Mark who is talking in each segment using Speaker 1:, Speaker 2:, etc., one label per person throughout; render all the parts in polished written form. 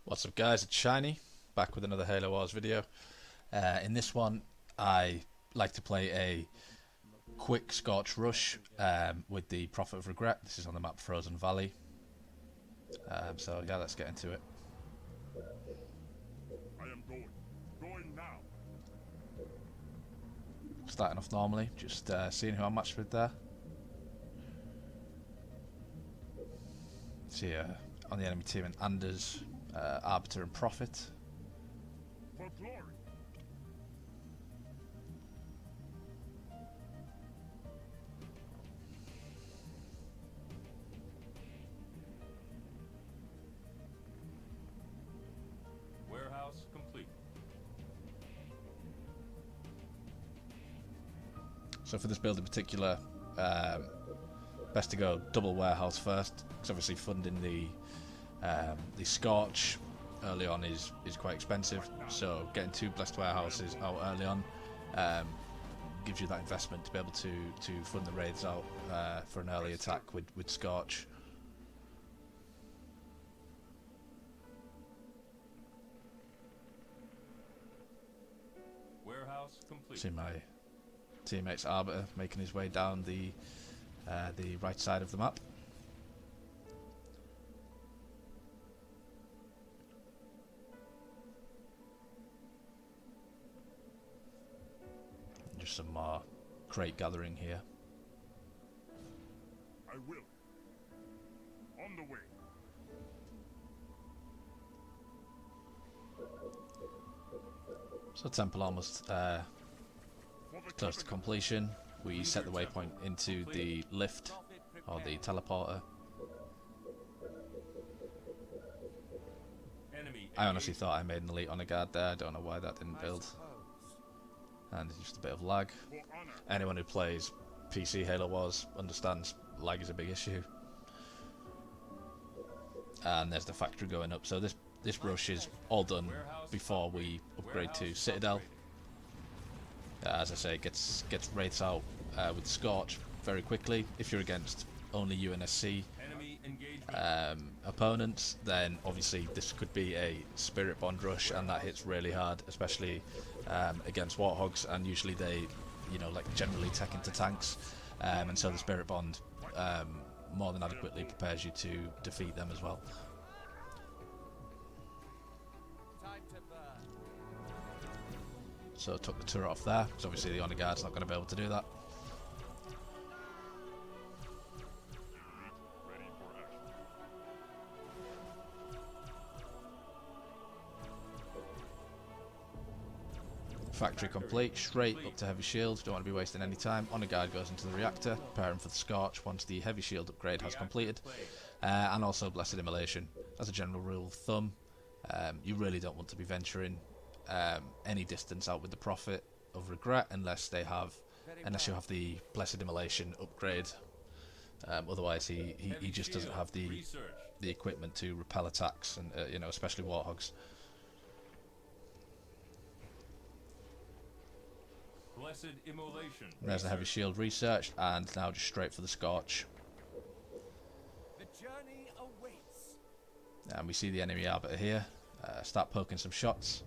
Speaker 1: What's up guys, it's Shiny, back with another Halo Wars video. In this one I like to play a quick Scorch Rush with the Prophet of Regret. This is on the map Frozen Valley. So yeah, let's get into it.
Speaker 2: I am going. Going now.
Speaker 1: Starting off normally, just seeing who I'm matched with there. See on the enemy team in Anders, Arbiter and Prophet.
Speaker 2: For glory.
Speaker 3: Warehouse complete.
Speaker 1: So for this build in particular, best to go double warehouse first, because obviously funding the Scorch early on is quite expensive. So getting two blessed warehouses out early on gives you that investment to be able to fund the Wraiths out for an early attack with Scorch.
Speaker 3: Warehouse complete.
Speaker 1: See my teammate's Arbiter making his way down the right side of the map. Just some more crate gathering here.
Speaker 2: I will. On the way.
Speaker 1: So temple almost close to completion. We set the waypoint into the lift or the teleporter.
Speaker 3: Enemy
Speaker 1: I honestly thought I made an elite on a guard there. I don't know why that didn't build. And it's just a bit of lag.
Speaker 2: For honor.
Speaker 1: Anyone who plays PC Halo Wars understands lag is a big issue. And there's the factory going up. So this rush is all done before we upgrade to Citadel. As I say, it gets Wraiths out with Scorch very quickly. If you're against only UNSC
Speaker 3: Enemy engagement.
Speaker 1: opponents, then obviously this could be a Spirit Bond rush, and that hits really hard, especially against Warthogs, and usually they, like generally tech into tanks, and so the Spirit Bond more than adequately prepares you to defeat them as well. So took the turret off there, because obviously the Honor Guard's not going to be able to do that.
Speaker 2: Ready for action.
Speaker 1: Factory complete, straight up to heavy shield. Don't want to be wasting any time. Honor Guard goes into the reactor, preparing for the Scorch once the heavy shield upgrade has completed, and also Blessed Immolation. As a general rule of thumb, you really don't want to be venturing any distance out with the Prophet of Regret unless you have the Blessed Immolation upgrade. Otherwise, he just doesn't have the equipment to repel attacks, and especially Warthogs.
Speaker 3: Blessed immolation.
Speaker 1: There's the heavy shield researched, and now just straight for the Scorch.
Speaker 4: The journey awaits.
Speaker 1: And we see the enemy Arbiter here. Start poking some shots.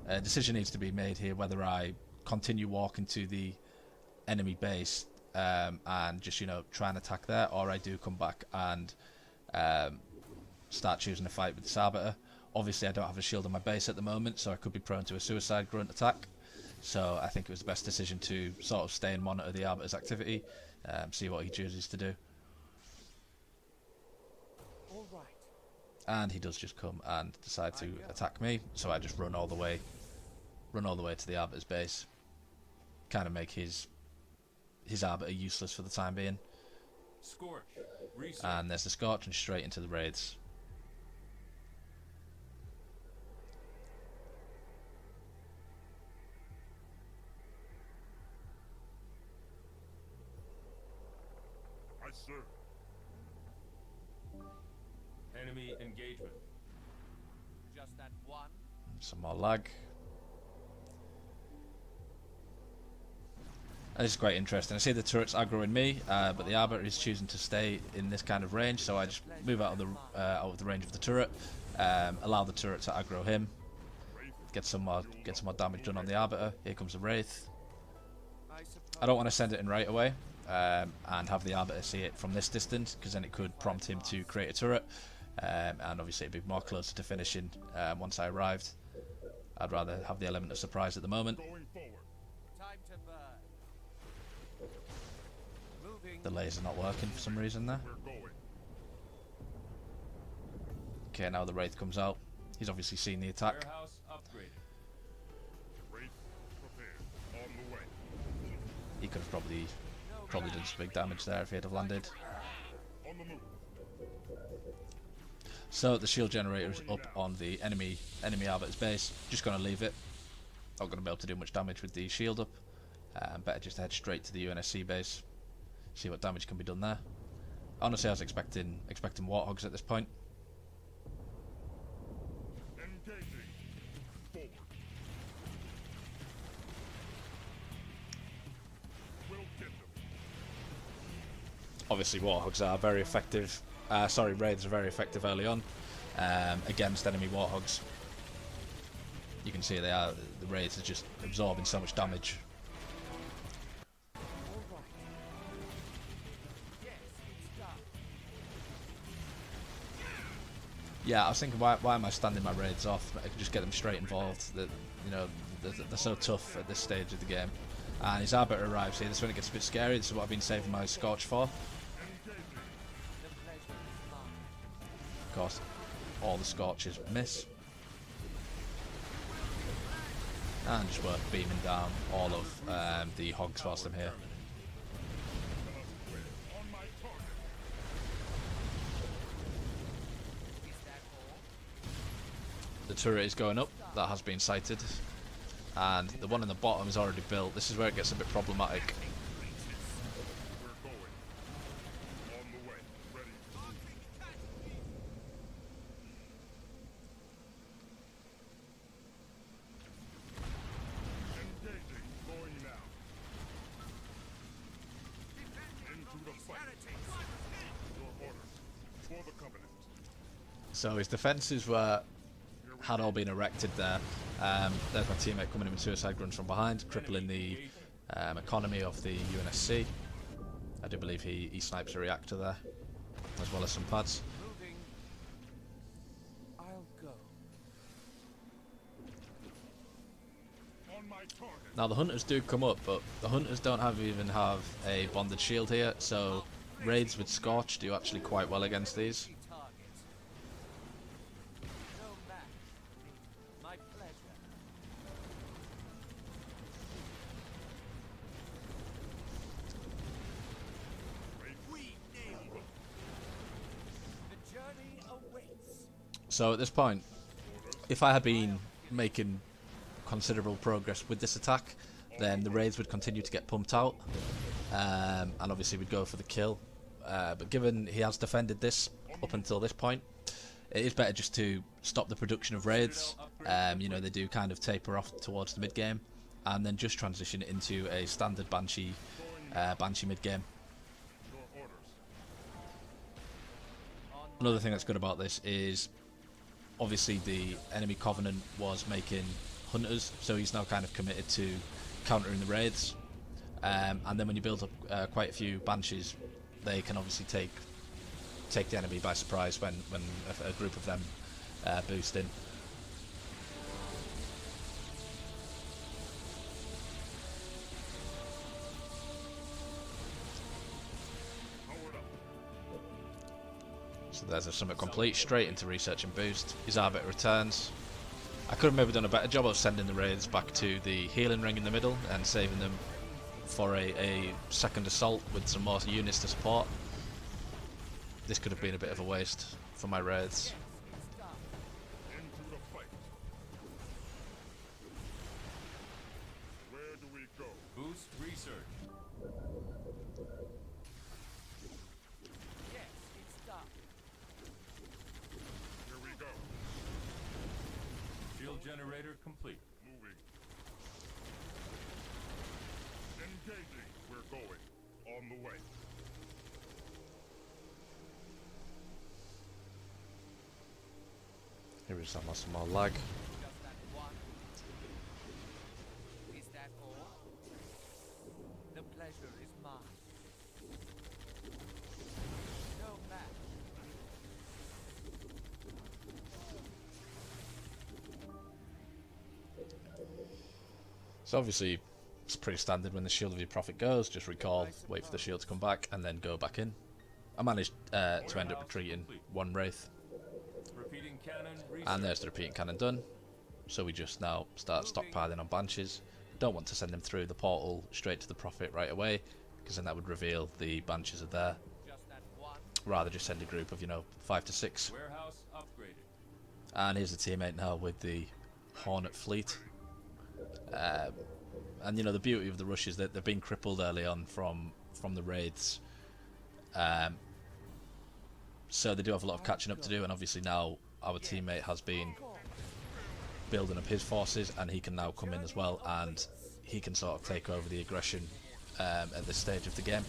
Speaker 1: A decision needs to be made here whether I continue walking to the enemy base and just try and attack there, or I do come back and start choosing a fight with this Arbiter. Obviously I don't have a shield on my base at the moment, so I could be prone to a suicide grunt attack. So I think it was the best decision to sort of stay and monitor the Arbiter's activity, see what he chooses to do.
Speaker 4: All right.
Speaker 1: And he does just come and decide to attack me, so I just run all the way to the Arbiter's base, kind of make his Arbiter useless for the time being.
Speaker 3: Scorch. Research.
Speaker 1: And there's the Scorch, and straight into the Wraiths.
Speaker 2: I serve.
Speaker 3: Enemy engagement.
Speaker 4: Just that one.
Speaker 1: Some more lag. And this is quite interesting. I see the turret's aggroing me, but the Arbiter is choosing to stay in this kind of range, so I just move out of the range of the turret, allow the turret to aggro him, get some more damage done on the Arbiter. Here comes the Wraith. I don't want to send it in right away and have the Arbiter see it from this distance, because then it could prompt him to create a turret, and obviously it'd be more closer to finishing once I arrived. I'd rather have the element of surprise at the moment.
Speaker 2: Going forward.
Speaker 4: Time to burn. Moving.
Speaker 1: The laser not working for some reason there.
Speaker 2: We're going.
Speaker 1: Okay, now the Wraith comes out. He's obviously seen the attack.
Speaker 3: Warehouse upgraded.
Speaker 2: Wraiths prepared. On the way.
Speaker 1: He could have probably done some big damage there if he'd have landed.
Speaker 2: On the move.
Speaker 1: So the shield generator is up on the enemy Arbiter's base. Just going to leave it. Not going to be able to do much damage with the shield up. Better just head straight to the UNSC base. See what damage can be done there. Honestly, I was expecting Warthogs at this point.
Speaker 2: Engaging. Forward. We'll get them.
Speaker 1: Obviously, Warthogs are very effective. Wraiths are very effective early on against enemy Warthogs. You can see the Wraiths are just absorbing so much damage.
Speaker 4: All right. Yes, it's done.
Speaker 1: Yeah, I was thinking, why am I standing my Wraiths off? I could just get them straight involved. They're so tough at this stage of the game. And his Arbiter arrives here. This is when it gets a bit scary. This is what I've been saving my Scorch for.
Speaker 4: The pleasure is mine.
Speaker 1: Of course, all the Scorches miss. And just worth beaming down all of the Hogs whilst I'm here.
Speaker 2: On my target.
Speaker 4: Is that all?
Speaker 1: The turret is going up. That has been sighted. And the one in the bottom is already built. This is where it gets a bit problematic.
Speaker 2: We're going. On the way. Ready. Engaging. Going now. Into the fight. Your orders. For the Covenant.
Speaker 1: So his defences had all been erected there. There's my teammate coming in with suicide grunts from behind, crippling the economy of the UNSC. I do believe he snipes a reactor there, as well as some pads.
Speaker 4: Moving. I'll go.
Speaker 2: On my target.
Speaker 1: Now the Hunters do come up, but the Hunters don't even have a bonded shield here, so raids with Scorch do actually quite well against these.
Speaker 4: Easy target. No match. My pleasure. We nailed it. The journey awaits.
Speaker 1: So at this point, if I had been making considerable progress with this attack, then the raids would continue to get pumped out, and obviously we'd go for the kill. But given he has defended this up until this point, it is better just to stop the production of raids. They do kind of taper off towards the mid game, and then just transition into a standard Banshee mid game.
Speaker 2: Your orders.
Speaker 1: Another thing that's good about this is obviously the enemy Covenant was making Hunters, so he's now kind of committed to countering the raids. And then when you build up quite a few Banshees, they can obviously take the enemy by surprise when a group of them boost in.
Speaker 2: Powered up.
Speaker 1: So there's a summit complete, straight into research and boost. His Arbiter returns. I could have maybe done a better job of sending the raids back to the healing ring in the middle and saving them for a second assault with some more units to support. This could have been a bit of a waste for my raids.
Speaker 2: Into the fight. Where do we go?
Speaker 3: Boost research.
Speaker 4: Yes, it's done.
Speaker 2: Here we go.
Speaker 3: Shield generator complete.
Speaker 2: Moving. Engaging. We're going. On the way.
Speaker 1: Here we just have some more lag.
Speaker 4: Just that one. Is that all? The pleasure is mine. No match.
Speaker 1: So obviously it's pretty standard when the shield of your prophet goes, just recall, wait for the shield to come back, and then go back in. I managed to end up retreating one Wraith,
Speaker 3: Repeating cannon research.
Speaker 1: and there's the repeating cannon done. So we just now start stockpiling on banshees. Don't want to send them through the portal straight to the prophet right away, because then that would reveal the banshees are there.
Speaker 4: Just that one.
Speaker 1: Rather just send a group of 5 to 6.
Speaker 3: Warehouse upgraded.
Speaker 1: And here's the teammate now with the Hornet fleet. And the beauty of the rush is that they've been crippled early on from the Wraiths. So they do have a lot of catching up to do, and obviously now our teammate has been building up his forces, and he can now come in as well, and he can sort of take over the aggression at this stage of the game.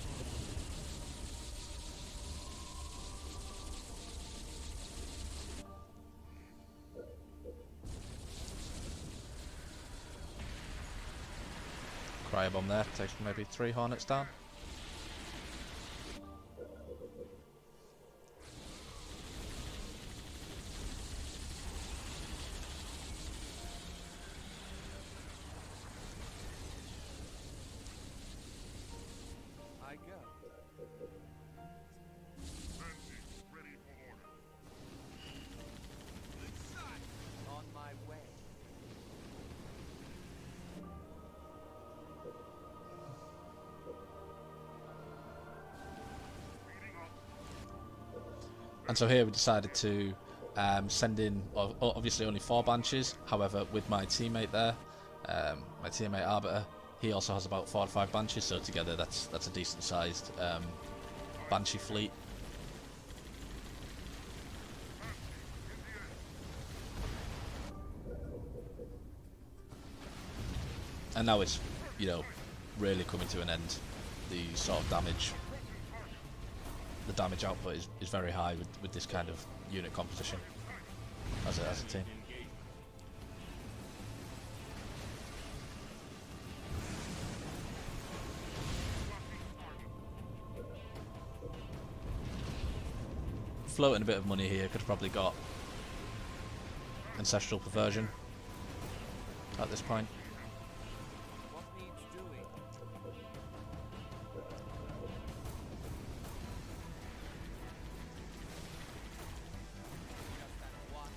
Speaker 1: Cryobomb there, takes maybe 3 Hornets down.
Speaker 4: I go.
Speaker 2: Banshee, ready for order.
Speaker 4: On my way.
Speaker 2: Speeding up.
Speaker 1: And so here we decided to send in obviously only 4 banshees. However, with my teammate there, my teammate Arbiter, he also has about 4 to 5 banshees. So together, that's a decent sized banshee fleet. And now it's really coming to an end. The sort of damage. The damage output is very high with this kind of unit composition as a team.
Speaker 3: Engagement.
Speaker 1: Floating a bit of money here, could have probably got Ancestral Perversion at this point.
Speaker 4: What needs doing? Just that one.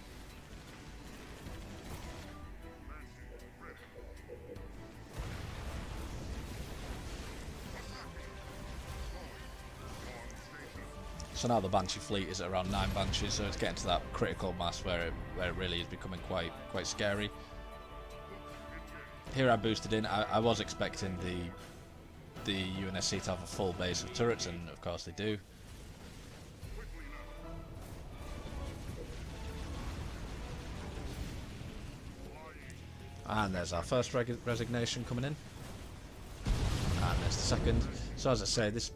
Speaker 1: So now the Banshee fleet is at around 9 Banshees, so it's getting to that critical mass where it really is becoming quite scary. Here I boosted in. I was expecting the UNSC to have a full base of turrets, and of course they do. And there's our first resignation coming in, and there's the second. So as I say, this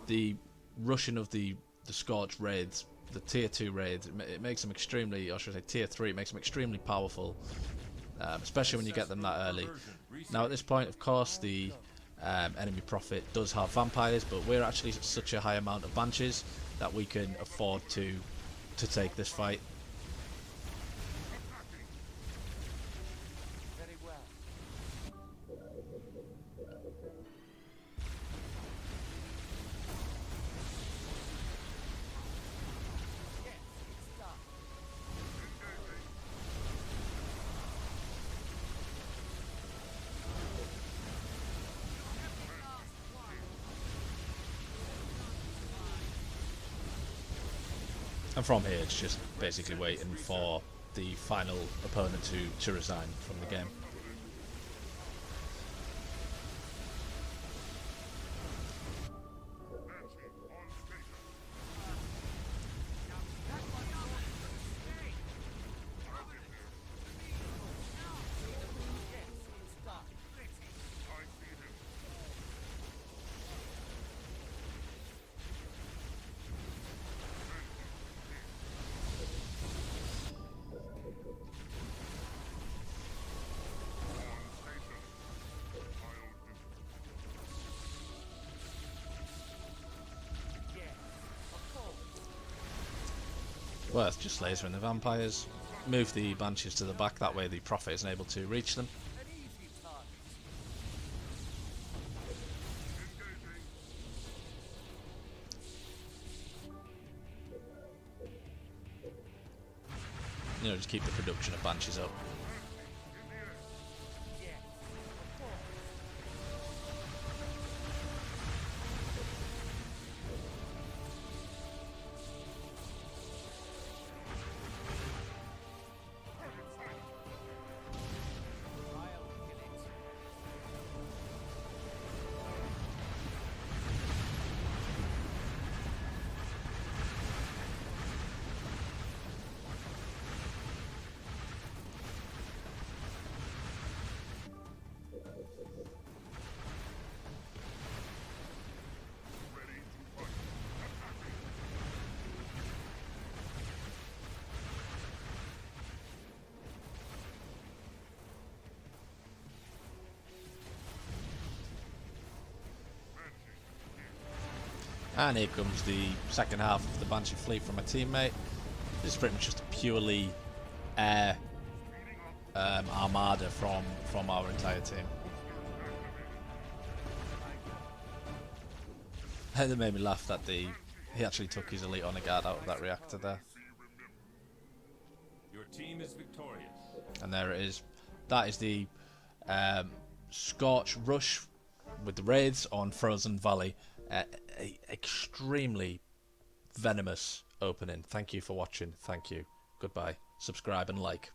Speaker 1: the rushing of the Scorch raids, the tier 2 raids, it makes them extremely, or should I say tier 3, it makes them extremely powerful, especially when you get them that early. Now at this point, of course, the enemy prophet does have vampires, but we're actually such a high amount of banshees that we can afford to take this fight.
Speaker 4: Very well. Yes, it's done.
Speaker 1: And from here, it's just basically waiting for the final opponent to resign from the game.
Speaker 4: Yes, it's done.
Speaker 1: worth just lasering the vampires. Move the banshees to the back, that way the prophet isn't able to reach them.
Speaker 4: An easy target.
Speaker 1: You know, just keep the production of banshees up.
Speaker 4: Yes. Of course. I'll kill it.
Speaker 1: And here comes the second half of the Banshee fleet from a teammate. This is pretty much just a purely air armada from our entire team. And it made me laugh that he actually took his elite honor guard out of that reactor there.
Speaker 3: Your team is victorious.
Speaker 1: And there it is. That is the Scorch Rush with the Wraiths on Frozen Valley. Extremely venomous opening. Thank you for watching. Thank you. Goodbye. Subscribe and like.